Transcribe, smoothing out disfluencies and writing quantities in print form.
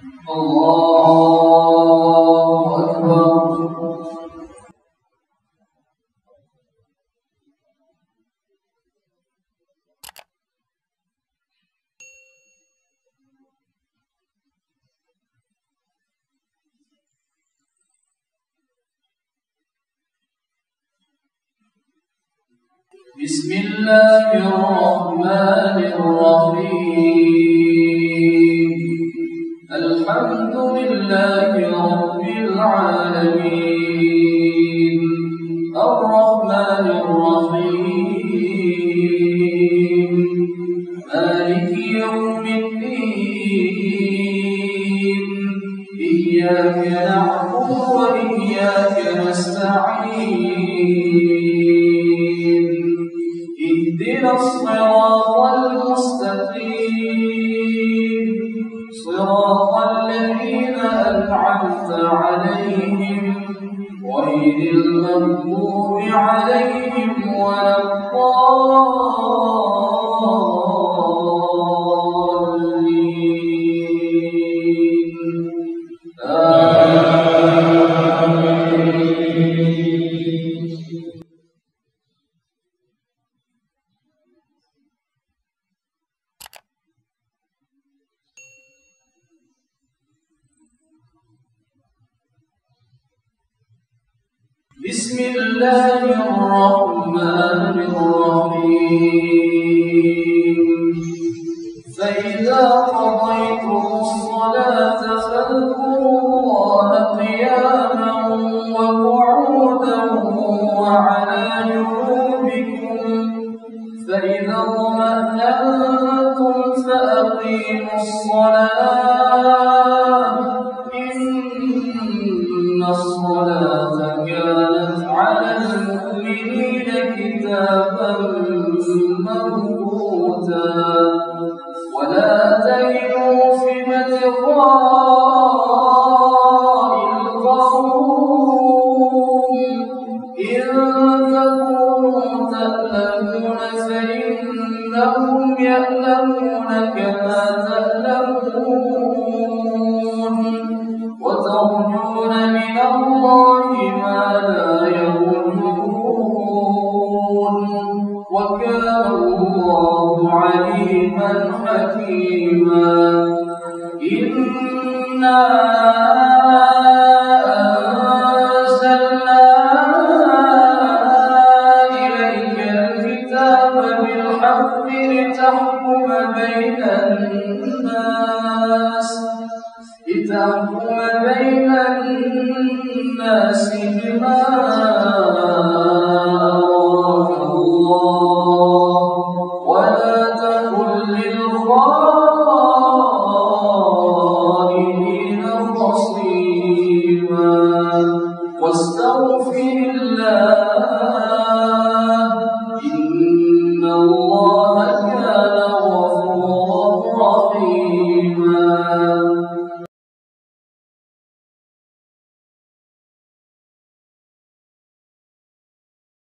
الله أكبر. بسم الله الرحمن الرحيم. الحمد لله رب العالمين الرحمن الرحيم مالك يوم الدين إياك نعبد وإياك نستعين اهدنا الصراط المستقيم صراط الذين أنعمت عليهم غير المغضوب عليهم ولا بسم الله الرحمن الرحيم. فإذا قضيتم الصلاة فاذكروا الله قياما وقعودا وعلى جنوبكم فإذا اطمأننتم فأقيموا الصلاة إن الصلاة كانت على المؤمنين كتابا موقوتا ولا تهنوا في ابتغاء القوم إن تكونوا تألمون فإنهم يألمون كما تألمون وترجون من الله ما لا يرجون وكان الله عليما حكيما. إنا أنزلنا إليك الكتاب بالحق لتحكم بين الناس بما